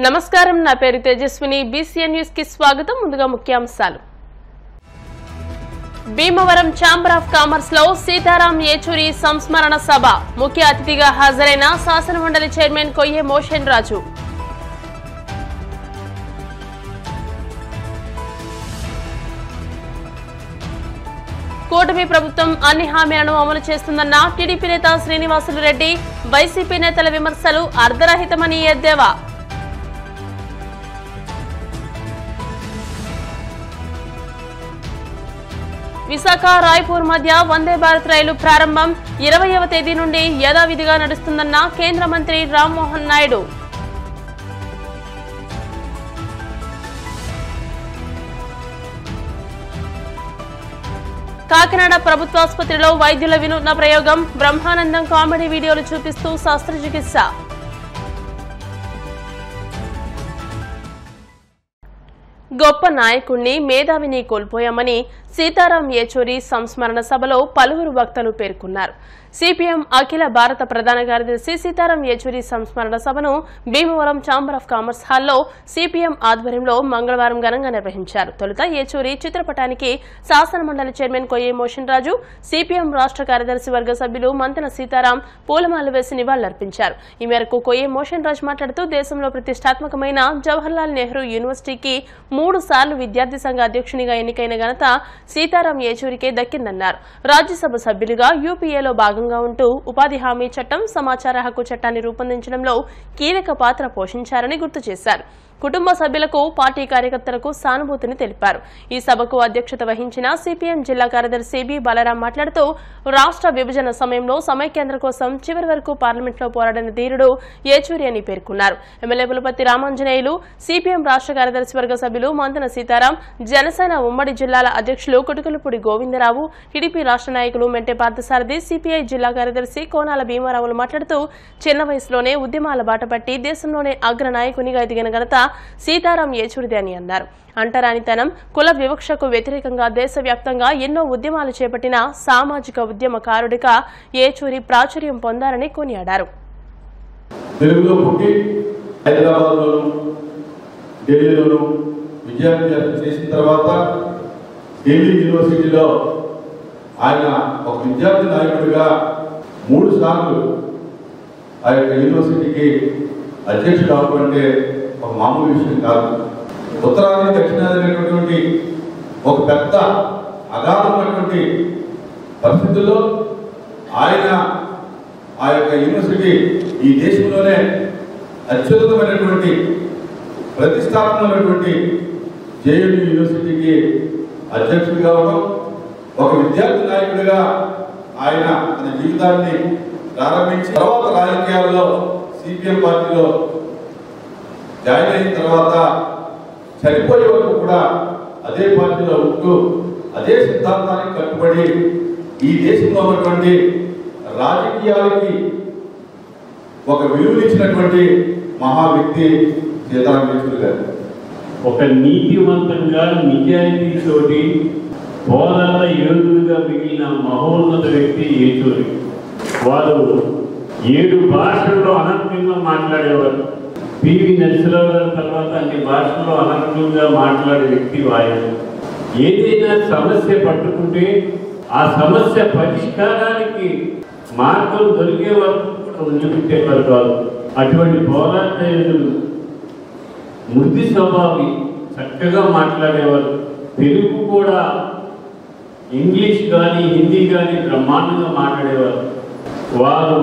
నమస్కారం, నా పేరు తేజస్విని. బీసీఎన్ న్యూస్ కి స్వాగతం. ముందుగా ముఖ్యాంశాలు. భీమవరం ఛాంబర్ ఆఫ్ కామర్స్ లో సీతారాం ఏచూరి సంస్మరణ సభ. ముఖ్య అతిథిగా హాజరైన శాసనమండలి చైర్మన్ కొయ్యే మోషన్ రాజు. కూటమి ప్రభుత్వం అన్ని హామీలను అమలు చేస్తుందన్న టీడీపీ నేత శ్రీనివాసులు రెడ్డి. వైసీపీ నేతల విమర్శలు అర్ధరహితమని ఎద్దేవా. విశాఖ రాయ్పూర్ మధ్య వందే భారత్ రైలు ప్రారంభం 20వ తేదీ నుండి యథావిధిగా నడుస్తుందన్న కేంద్ర మంత్రి రామ్మోహన్ నాయుడు. కాకినాడ ప్రభుత్వాసుపత్రిలో వైద్యుల వినూత్న ప్రయోగం. బ్రహ్మానందం కామెడీ వీడియోలు చూపిస్తూ శస్త్రచికిత్స. గొప్ప నాయకుణ్ణి, మేధావిని కోల్పోయామని సీతారాం ఏచూరి సంస్మరణ సభలో పలువురు వక్తలు పేర్కొన్నారు. సిపిఎం అఖిల భారత ప్రధాన కార్యదర్శి సీతారాం ఏచూరి సంస్మరణ సభను భీమవరం ఛాంబర్ ఆఫ్ కామర్స్ హాల్లో సిపిఎం ఆధ్వర్యంలో మంగళవారం ఘనంగా నిర్వహించారు. తొలుత ఏచూరి చిత్రపటానికి శాసనమండలి చైర్మన్ కొయ్యే మోషన్ రాజు, సిపిఎం రాష్ట్ర కార్యదర్శి వర్గ సభ్యులు మంతెన సీతారాం పూలమాలలు వేసి నివాళులర్పించారు. ఈ మేరకు కొయ్యే మోషన్ రాజు మాట్లాడుతూ దేశంలో ప్రతిష్టాత్మకమైన జవహర్లాల్ నెహ్రూ యూనివర్సిటీకి 3 సార్లు విద్యార్థి సంఘ అధ్యక్షునిగా ఎన్నికైన ఘనత సీతారాం ఏచూరికే దక్కిందన్నారు. రాజ్యసభ సభ్యులుగా యూపీఏలో భాగంగా ఉంటూ ఉపాధి హామీ చట్టం, సమాచార హక్కు చట్టాన్ని రూపొందించడంలో కీలక పాత్ర పోషించారని గుర్తు చేశారు. కుటుంబ సభ్యులకు, పార్టీ కార్యకర్తలకు సానుభూతిని తెలిపారు. ఈ సభకు అధ్యక్షత వహించిన సిపిఎం జిల్లా కార్యదర్శి బి బాలరాం మాట్లాడుతూ రాష్ట్ర విభజన సమయంలో సమైక్యాంధ్ర కోసం చివరి వరకు పార్లమెంట్లో పోరాడిన ధీరుడు ఏచూరి అని పేర్కొన్నారు. ఎమ్మెల్యే పులపర్తి రామాంజనేయులు, సిపిఎం రాష్ట్ర కార్యదర్శి వర్గ సభ్యులు మంతెన సీతారాం, జనసేన ఉమ్మడి జిల్లాల అధ్యక్షులు కుటుకులపూడి గోవిందరావు, టీడీపీ రాష్ట్ర నాయకులు మెంటే పార్థసారథి, సిపిఐ జిల్లా కార్యదర్శి కోనాల భీమారావులు మాట్లాడుతూ చిన్న వయసులోనే ఉద్యమాల బాటపట్టి దేశంలోనే అగ్ర నాయకునిగా ఎదిగిన ఘనత సీతారాం ఏచూరిదే అని అన్నారు. అంటరానితనం, కుల వివక్షకు వ్యతిరేకంగా దేశవ్యాప్తంగా ఎన్నో ఉద్యమాలు చేపట్టిన సామాజిక ఉద్యమకారుడిగా ఏచూరి ప్రాచుర్యం పొందారని కొనియాడారు. తెలుగులో పుట్టి హైదరాబాద్లోను, ఢిల్లీలోను విద్యాభ్యాసం చేసిన తర్వాత ఢిల్లీ యూనివర్సిటీలో ఆయన ఒక విద్యార్థి నాయకుడిగా 3 సార్లు ఆ యొక్క యూనివర్సిటీకి అధ్యక్షుడు కావాలంటే ఒక మామూలు విషయం కాదు. ఉత్తరాది దక్షిణాది అనేటువంటి ఒక పెద్ద అగాధమైనటువంటి పరిస్థితుల్లో ఆయన ఆ యొక్క యూనివర్సిటీ ఈ దేశంలోనే అత్యున్నతమైనటువంటి ప్రతిష్టాత్మకమైనటువంటి జేఎన్యూ యూనివర్సిటీకి అధ్యక్షుడు కావడం, ఒక విద్యార్థి నాయకుడిగా ఆయన తన జీవితాన్ని ప్రారంభించి తర్వాత రాజకీయాల్లో సిపిఎం పార్టీలో జాయిన్ అయిన తర్వాత చనిపోయే వరకు కూడా అదే పార్టీలో ఉంటూ అదే సిద్ధాంతానికి కట్టుబడి ఈ దేశంలో ఉన్నటువంటి రాజకీయాలకి ఒక విలువనిచ్చినటువంటి మహా వ్యక్తి సీతారాం ఏచూరి గారు. ఒక నీతివంతంగా నిజాయితీతోటి పోరాట యోధులుగా మిగిలిన మహోన్నత వ్యక్తి ఏచూరి. వారు 7 భాషల్లో అనర్గంగా మాట్లాడేవారు. పివి నరసింహరావు గారి తర్వాత అన్ని భాషల్లో అనర్గంగా మాట్లాడే వ్యక్తి ఆయన. ఏదైనా సమస్య పట్టుకుంటే ఆ సమస్య పరిష్కారానికి మార్గం దొరికే వరకు కూడా వదిలిపెట్టేవారు కాదు. అటువంటి పోరాట యోధులు, మృది స్వభావి, చక్కగా మాట్లాడేవారు. తెలుగు కూడా ఇంగ్లీష్ కానీ హిందీ కానీ బ్రహ్మాండంగా మాట్లాడేవారు. వారు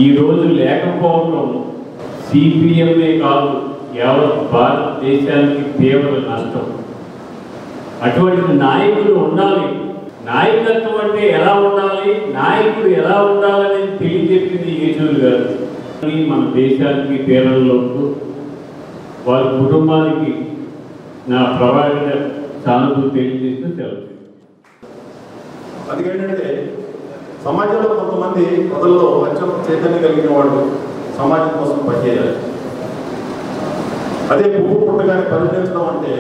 ఈరోజు లేకపోవడం సిపిఎంఏ కాదు, యావత్ భారతదేశానికి తీవ్ర నష్టం. అటువంటి నాయకులు ఉండాలి. నాయకత్వం అంటే ఎలా ఉండాలి, నాయకుడు ఎలా ఉండాలని తెలియజెప్పింది ఏచూరి గారు. మన దేశానికి తీరంలోకి వారి కుటుంబానికి నా ప్రవాహ సానుభూతి తెలియజేస్తూ సెలవు. అందుకేంటంటే సమాజంలో కొంతమంది ప్రజల్లో అత్యంత చైతన్యం కలిగిన వాళ్ళు సమాజం కోసం పనిచేయాలి. అదే పువ్వు పుట్టగానే పరిగణించడం అంటే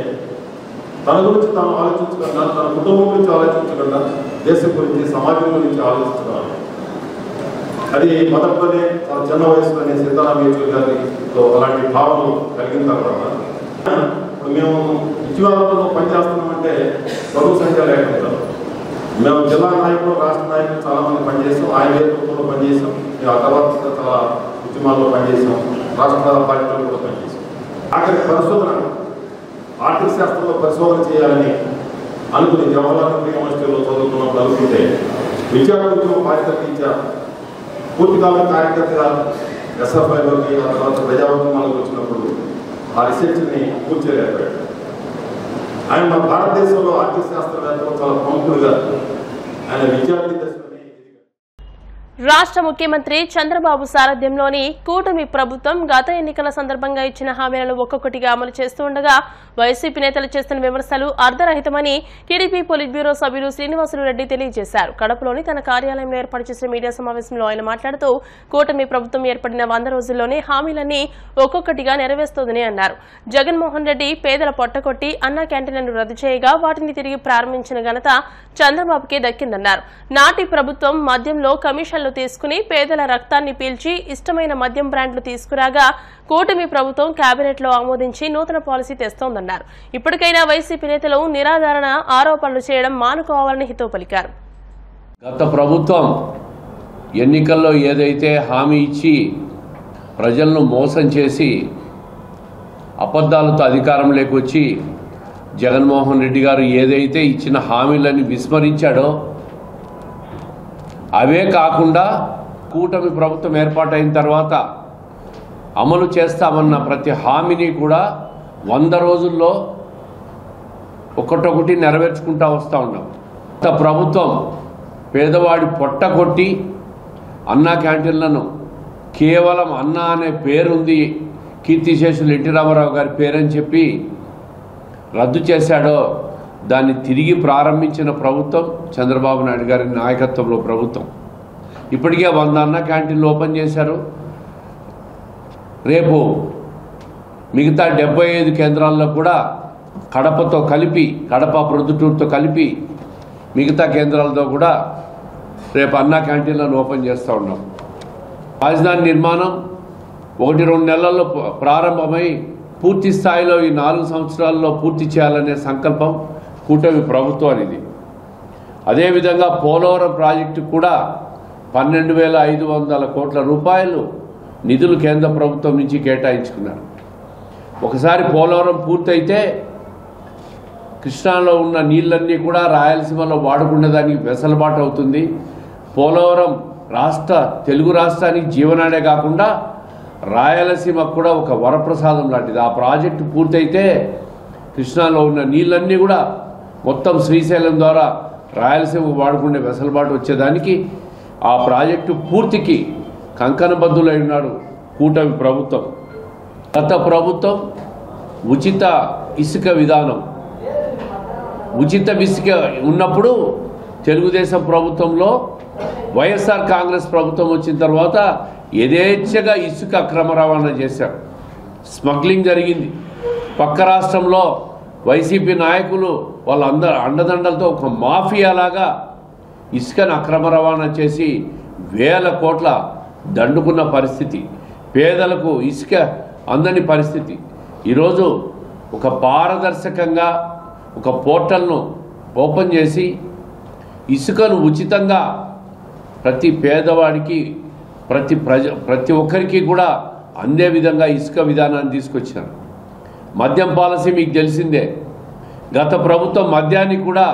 తన గురించి తాను ఆలోచించకుండా, తన కుటుంబం గురించి ఆలోచించకుండా దేశం గురించి, సమాజం గురించి ఆలోచించడం. అది మొదట్లోనే చాలా చిన్న వయసులోనే సీతారాం యేచూరి గారితో అలాంటి భావనలు కలిగిన తర్వాత ఇప్పుడు మేము ఇటీవలలో పనిచేస్తున్నామంటే బరువు సంఖ్య లేకుండా మేము జిల్లా నాయకులు రాష్ట్ర నాయకులు చాలామంది పనిచేసాం, ఆయన నేతృత్వంలో పనిచేసాం, మేము ఆ తర్వాత చాలా ఉద్యమాల్లో పనిచేసాం, రాష్ట్ర పార్టీలో కూడా పనిచేసాం. ఆఖరి పరిశోధన ఆర్థిక శాస్త్రంలో పరిశోధన చేయాలని అనుకుని జవహర్లాల్ నెహ్రూ యూనివర్సిటీలో చదువుకున్నప్పుడు అనుకుంటే విద్యార్థి ఉద్యమ బాధ్యత రీత్యా పూర్తికాలం కార్యకర్తగా ఎస్ఎఫ్ఐలోకి ఆ తర్వాత ప్రజా ఉద్యమాలకు వచ్చినప్పుడు ఆ రీసెర్చ్ని పూర్తి చేయలేకపోయాడు. ఆయన మన భారతదేశంలో ఆర్థిక శాస్త్రవేత్తలు చాలా ప్రముఖులుగా ఆయన విద్యార్థి దశలోనే రాష్ట్ర ముఖ్యమంత్రి చంద్రబాబు సారథ్యంలోని కూటమి ప్రభుత్వం గత ఎన్నికల సందర్భంగా ఇచ్చిన హామీలను ఒక్కొక్కటిగా అమలు చేస్తుండగా వైసీపీ నేతలు చేస్తున్న విమర్శలు అర్ధరహితమని టీడీపీ పొలిట్ బ్యూరో సభ్యులు శ్రీనివాసులు రెడ్డి తెలియజేశారు. కడపలోని తన కార్యాలయంలో ఏర్పాటు చేసిన మీడియా సమావేశంలో ఆయన మాట్లాడుతూ కూటమి ప్రభుత్వం ఏర్పడిన 100 రోజుల్లోనే హామీలన్నీ ఒక్కొక్కటిగా నెరవేరుస్తోందని అన్నారు. జగన్మోహన్ రెడ్డి పేదల పొట్టకొట్టి అన్నా క్యాంటీన్లను రద్దు చేయగా వాటిని తిరిగి ప్రారంభించిన ఘనత చంద్రబాబుకే దక్కిందన్నారు. నాటి ప్రభుత్వం మద్యంలో కమిషన్లు తీసుకుని పేదల రక్తాన్ని పీల్చి ఇష్టమైన మద్యం బ్రాండ్లు తీసుకురాగా కూటమి ప్రభుత్వం కేబినెట్ లో ఆమోదించి నూతన పాలసీ తెస్తోందన్నారు. ఇప్పటికైనా వైసీపీ నేతలు నిరాధారణ ఆరోపణలు చేయడం మానుకోవాలని హితవు పలికారు. గత ప్రభుత్వం ఎన్నికల్లో ఏదైతే హామీ ఇచ్చి ప్రజలను మోసం చేసి అబద్ధాలతో అధికారంలోకి వచ్చి జగన్మోహన్ రెడ్డి గారు ఏదైతే ఇచ్చిన హామీలను విస్మరించాడో అవే కాకుండా కూటమి ప్రభుత్వం ఏర్పాటైన తర్వాత అమలు చేస్తామన్న ప్రతి హామీని కూడా 100 రోజుల్లో ఒక్కొక్కటి నెరవేర్చుకుంటూ వస్తూ ఉన్నాం. గత ప్రభుత్వం పేదవాడి పొట్ట కొట్టి అన్నా క్యాంటీన్లను కేవలం అన్నా అనే పేరుంది కీర్తిశేషులు ఎన్టీ రామారావు గారి పేరని చెప్పి రద్దు చేశాడో దాన్ని తిరిగి ప్రారంభించిన ప్రభుత్వం చంద్రబాబు నాయుడు గారి నాయకత్వంలో ప్రభుత్వం. ఇప్పటికే 100 అన్న క్యాంటీన్లు ఓపెన్ చేశారు. రేపు మిగతా 75 కేంద్రాల్లో కూడా కడపతో కలిపి కడప ప్రొద్దుటూరుతో కలిపి మిగతా కేంద్రాలతో కూడా రేపు అన్నా క్యాంటీన్లను ఓపెన్ చేస్తూ ఉన్నాం. రాజధాని నిర్మాణం 1-2 నెలల్లో ప్రారంభమై పూర్తి స్థాయిలో ఈ 4 సంవత్సరాల్లో పూర్తి చేయాలనే సంకల్పం కూటమి ప్రభుత్వానిది. అదేవిధంగా పోలవరం ప్రాజెక్టు కూడా 12,500 కోట్ల రూపాయలు నిధులు కేంద్ర ప్రభుత్వం నుంచి కేటాయించుకున్నారు. ఒకసారి పోలవరం పూర్తయితే కృష్ణాలో ఉన్న నీళ్ళన్నీ కూడా రాయలసీమలో వాడుకునేదానికి వెసలుబాటు అవుతుంది. పోలవరం తెలుగు రాష్ట్రానికి జీవనాడే కాకుండా రాయలసీమకు కూడా ఒక వరప్రసాదం లాంటిది. ఆ ప్రాజెక్టు పూర్తయితే కృష్ణాలో ఉన్న నీళ్ళన్నీ కూడా మొత్తం శ్రీశైలం ద్వారా రాయలసీమకు వాడుకునే వెసలుబాటు వచ్చేదానికి ఆ ప్రాజెక్టు పూర్తికి కంకణబద్ధులై ఉన్నాడు కూటమి ప్రభుత్వం. గత ప్రభుత్వం ఉచిత ఇసుక విధానం, ఉచిత ఇసుక ఉన్నప్పుడు తెలుగుదేశం ప్రభుత్వంలో వైఎస్ఆర్ కాంగ్రెస్ ప్రభుత్వం వచ్చిన తర్వాత యథేచ్ఛగా ఇసుక అక్రమ రవాణా చేశారు. స్మగ్లింగ్ జరిగింది. పక్క రాష్ట్రంలో వైసీపీ నాయకులు వాళ్ళందరూ అండదండలతో ఒక మాఫియాలాగా ఇసుకను అక్రమ రవాణా చేసి వేల కోట్ల దండుకున్న పరిస్థితి, పేదలకు ఇసుక అందని పరిస్థితి. ఈరోజు ఒక పారదర్శకంగా ఒక పోర్టల్ను ఓపెన్ చేసి ఇసుకను ఉచితంగా ప్రతి పేదవాడికి ప్రతి ఒక్కరికి కూడా అందే విధంగా ఇసుక విధానాన్ని తీసుకొచ్చారు. మద్యం పాలసీ మీకు తెలిసిందే. గత ప్రభుత్వం మద్యాన్ని కూడా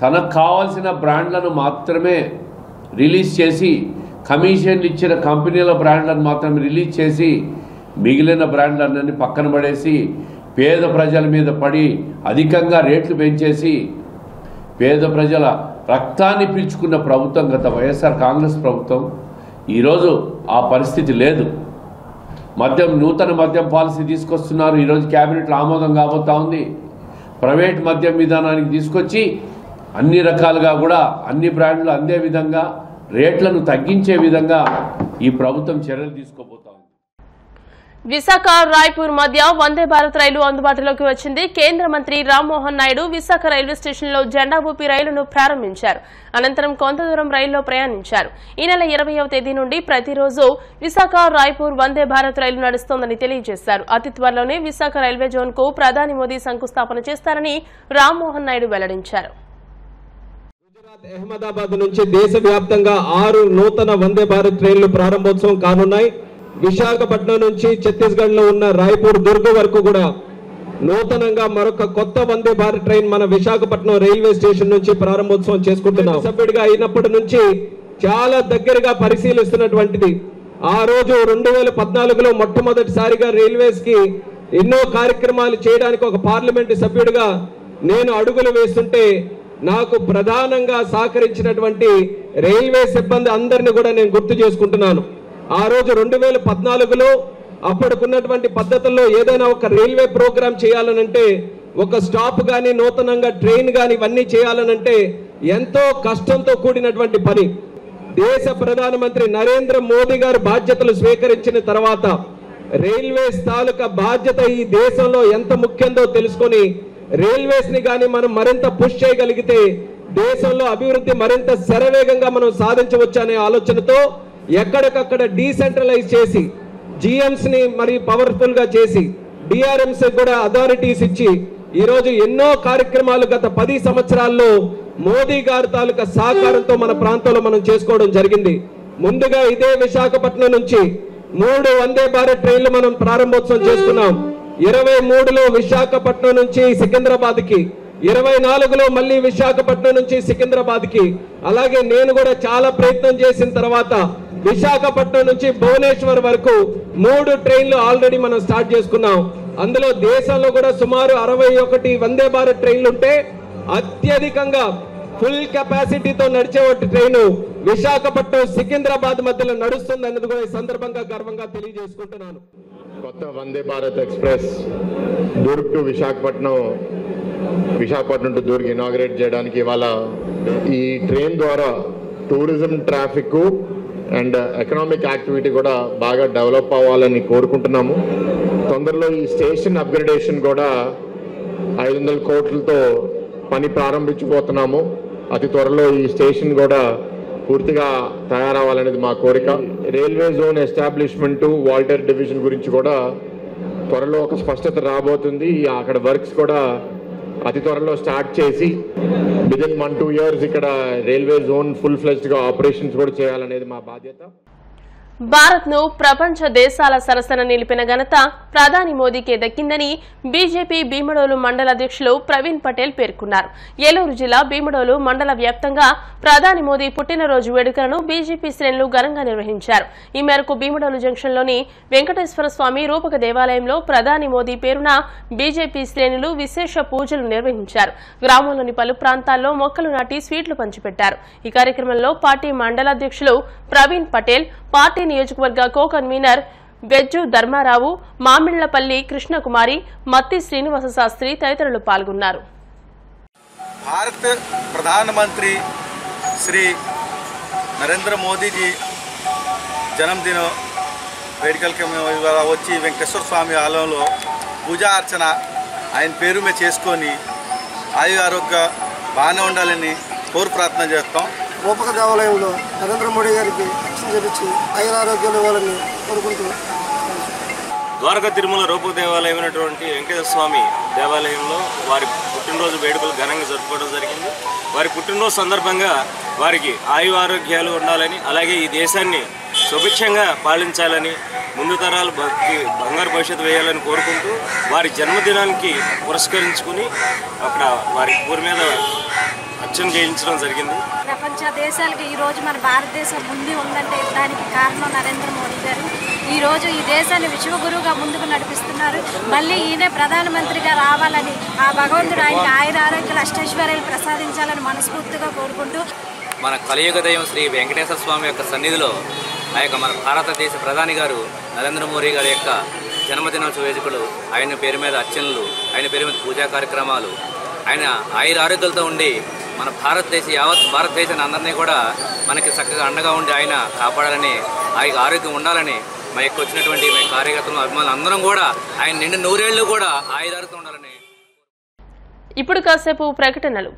తనకు కావాల్సిన బ్రాండ్లను మాత్రమే రిలీజ్ చేసి కమిషన్లు ఇచ్చిన కంపెనీల బ్రాండ్లను మాత్రమే రిలీజ్ చేసి మిగిలిన బ్రాండ్లన్నీ పక్కన పడేసి పేద ప్రజల మీద పడి అధికంగా రేట్లు పెంచేసి పేద ప్రజల రక్తాన్ని పీల్చుకున్న ప్రభుత్వం గత వైఎస్ఆర్ కాంగ్రెస్ ప్రభుత్వం. ఈరోజు ఆ పరిస్థితి లేదు. నూతన మద్యం పాలసీ తీసుకొస్తున్నారు. ఈరోజు క్యాబినెట్లో ఆమోదం కాబోతా ఉంది. ప్రైవేట్ మద్యం విధానానికి తీసుకొచ్చి అన్ని రకాలుగా కూడా అన్ని బ్రాండ్లు అందే విధంగా రేట్లను తగ్గించే విధంగా ఈ ప్రభుత్వం చర్యలు తీసుకోబోతా ఉంది. విశాఖ రాయ్పూర్ మధ్య వందే భారత్ రైలు అందుబాటులోకి వచ్చింది. కేంద్ర మంత్రి రామ్మోహన్ నాయుడు విశాఖ రైల్వే స్టేషన్లో జెండా ఊపి రైలును ప్రారంభించారు. అనంతరం కొంత దూరం రైల్లో ప్రయాణించారు. ఈ నెల 20వ తేదీ నుండి ప్రతిరోజు విశాఖ రాయ్పూర్ వందే భారత్ రైలు నడుస్తోందని తెలియజేశారు. అతి త్వరలోనే విశాఖ రైల్వే జోన్ కు ప్రధాని మోదీ శంకుస్థాపన చేస్తారని రామ్మోహన్ నాయుడు వెల్లడించారు. అహ్మదాబాద్ నుంచి దేశవ్యాప్తంగా 6 నూతన వందే భారత్ ట్రైన్లు ప్రారంభోత్సవం కానున్నాయి. విశాఖపట్నం నుంచి ఛత్తీస్గఢ్ లో ఉన్న రాయ్పూర్ దుర్గ్ వరకు కూడా నూతనంగా మరొక కొత్త వందే భారత్ ట్రైన్ మన విశాఖపట్నం రైల్వే స్టేషన్ నుంచి ప్రారంభోత్సవం చేసుకుంటున్నాం. సభ్యుడిగా అయినప్పటి నుంచి చాలా దగ్గరగా పరిశీలిస్తున్నటువంటిది. ఆ రోజు 2014లో మొట్టమొదటిసారిగా రైల్వేస్ కి ఎన్నో కార్యక్రమాలు చేయడానికి ఒక పార్లమెంటు సభ్యుడిగా నేను అడుగులు వేస్తుంటే నాకు ప్రధానంగా సహకరించినటువంటి రైల్వే సిబ్బంది అందరినీ కూడా నేను గుర్తు చేసుకుంటున్నాను. ఆ రోజు 2014లో అప్పటికున్నటువంటి పద్ధతుల్లో ఏదైనా ఒక రైల్వే ప్రోగ్రామ్ చేయాలనంటే ఒక స్టాప్ కానీ నూతనంగా ట్రైన్ కానీ ఇవన్నీ చేయాలనంటే ఎంతో కష్టంతో కూడినటువంటి పని. దేశ ప్రధానమంత్రి నరేంద్ర మోదీ గారు బాధ్యతలు స్వీకరించిన తర్వాత రైల్వేస్ తాలూకా బాధ్యత ఈ దేశంలో ఎంత ముఖ్యందో తెలుసుకొని రైల్వేస్ ని కానీ మనం మరింత పుష్ చేయగలిగితే దేశంలో అభివృద్ధి మరింత శరవేగంగా మనం సాధించవచ్చు అనే ఆలోచనతో ఎక్కడికక్కడ డీసెంట్రలైజ్ చేసి జిఎంస్ ని మరి పవర్ఫుల్ గా చేసి డిఆర్ఎంస్ కూడా అథారిటీస్ ఇచ్చి ఈరోజు ఎన్నో కార్యక్రమాలు గత 10 సంవత్సరాల్లో మోదీ గారి తాలూకా సహకారంతో మన ప్రాంతంలో మనం చేసుకోవడం జరిగింది. ముందుగా ఇదే విశాఖపట్నం నుంచి 3 వందే భారత్ ట్రైన్లు మనం ప్రారంభోత్సవం చేసుకున్నాం. 23లో విశాఖపట్నం నుంచి సికింద్రాబాద్ కి, 24లో మళ్ళీ విశాఖపట్నం నుంచి సికింద్రాబాద్ కి, అలాగే నేను కూడా చాలా ప్రయత్నం చేసిన తర్వాత విశాఖపట్నం నుంచి భువనేశ్వర్ వరకు 3 ట్రైన్లు ఆల్రెడీ మనం స్టార్ట్ చేసుకున్నాం. అందులో దేశంలో కూడా సుమారు 61 వందే భారత్ ట్రైన్లు ఉంటే అత్యధికంగా ఫుల్ కెపాసిటీతో నడిచే ట్రైన్ విశాఖపట్నం సికింద్రాబాద్ మధ్యలో నడుస్తుంది అన్నది కూడా ఈ సందర్భంగా గర్వంగా తెలియజేసుకుంటున్నాను. కొత్త Vande Bharat express Durg to Visakhapatnam, Visakhapatnam to Durg inaugurate చేయడానికి ఇవాళ ఈ ట్రైన్ ద్వారా tourism, traffic and economic activity కూడా బాగా డెవలప్ అవ్వాలని కోరుకుంటున్నాము. తొందరలో ఈ స్టేషన్ అప్గ్రేడేషన్ కూడా 500 కోట్లతో పని ప్రారంభించబోతున్నాము. అతి త్వరలో ఈ స్టేషన్ కూడా పూర్తిగా తయారవ్వాలనేది మా కోరిక. Railway zone establishment, Waltair division గురించి కూడా త్వరలో ఒక స్పష్టత రాబోతుంది. అక్కడ వర్క్స్ కూడా అతి త్వరలో స్టార్ట్ చేసి విదిన్ 1-2 ఇయర్స్ ఇక్కడ రైల్వే జోన్ ఫుల్ ఫ్లెజ్డ్ గా ఆపరేషన్స్ కూడా చేయాలనేది మా బాధ్యత. భారత్ ను ప్రపంచ దేశాల సరసన నిలిపిన ఘనత ప్రధాని మోదీకే దక్కిందని బీజేపీ భీమడోలు మండల అధ్యక్షులు ప్రవీణ్ పటేల్ పేర్కొన్నారు. ఏలూరు జిల్లా భీమడోలు మండల వ్యాప్తంగా ప్రధాని మోదీ పుట్టినరోజు వేడుకలను బీజేపీ శ్రేణులు ఘనంగా నిర్వహించారు. ఈ మేరకు భీమడోలు జంక్షన్లోని వెంకటేశ్వర స్వామి రూపక దేవాలయంలో ప్రధాని మోదీ పేరున బీజేపీ శ్రేణులు విశేష పూజలు నిర్వహించారు. గ్రామంలోని పలు ప్రాంతాల్లో మొక్కలు నాటి స్వీట్లు పంచిపెట్టారు. ఈ కార్యక్రమంలో పార్టీ మండల అధ్యక్షులు ప్రవీణ్ పటేల్, పార్టీ నియోజకవర్గ కో కన్వీనర్ వెజ్జు ధర్మారావు, మామిళ్లపల్లి కృష్ణకుమారి, మత్తి శ్రీనివాస శాస్త్రి తదితరులు పాల్గొన్నారు. భారత ప్రధానమంత్రి శ్రీ నరేంద్ర మోదీజీ జన్మదిన వేడుకలకి మేము ఇవాళ వచ్చి వెంకటేశ్వర స్వామి ఆలయంలో పూజా అర్చన ఆయన పేరు మీద చేసుకొని ఆయు ఆరోగ్య బాగానే ఉండాలని కోరు ప్రార్థన చేస్తాం. రూపక దేవాలయంలో నరేంద్ర మోడీ గారికి చేపించి ఆరోగ్యాలు ఇవ్వాలని కోరుకుంటూ ద్వారకా తిరుమల రూపక దేవాలయం అయినటువంటి వెంకటేశ్వర స్వామి దేవాలయంలో వారి పుట్టినరోజు వేడుకలు ఘనంగా జరుపుకోవడం జరిగింది. వారి పుట్టినరోజు సందర్భంగా వారికి ఆరోగ్యాలు ఉండాలని, అలాగే ఈ దేశాన్ని సుభిక్షంగా పాలించాలని, ముందు తరాలు బంగారు భవిష్యత్తు వేయాలని కోరుకుంటూ వారి జన్మదినానికి పురస్కరించుకుని అక్కడ వారి ఊరి మీద అర్చన చేయించడం జరిగింది. ప్రపంచ దేశాలకి ఈరోజు మన భారతదేశం ముందు ఉందంటే దానికి కారణం నరేంద్ర మోడీ గారు. ఈరోజు ఈ దేశాన్ని విశ్వగురువుగా ముందుకు నడిపిస్తున్నారు. మళ్ళీ ఈయనే ప్రధానమంత్రిగా రావాలని, ఆ భగవంతుడు ఆయనకి ఆరోగ్యాలు అష్టైశ్వర్యాలు ప్రసాదించాలని మనస్ఫూర్తిగా కోరుకుంటూ మన కలియుగ దైవం శ్రీ వెంకటేశ్వర స్వామి యొక్క సన్నిధిలో ఆ యొక్క మన భారతదేశ ప్రధాని గారు నరేంద్ర మోడీ గారి యొక్క జన్మదినోత్సవ వేడుకలు, ఆయన పేరు మీద అర్చనలు, ఆయన పేరు మీద పూజా కార్యక్రమాలు, ఆయన ఆరోగ్యాలతో ఉండి మన యావత్ భారతదేశాన్ని అందరినీ కూడా మనకి చక్కగా అండగా ఉండి ఆయన కాపాడాలని, ఆయన ఆరోగ్యం ఉండాలని మా యొక్క వచ్చినటువంటి మా కార్యకర్తలు అభిమానులు అందరం కూడా ఆయన నిండు 100 ఏళ్ళు కూడా ఆయుధాలతో ఉండాలని. ఇప్పుడు కాసేపు ప్రకటనలు.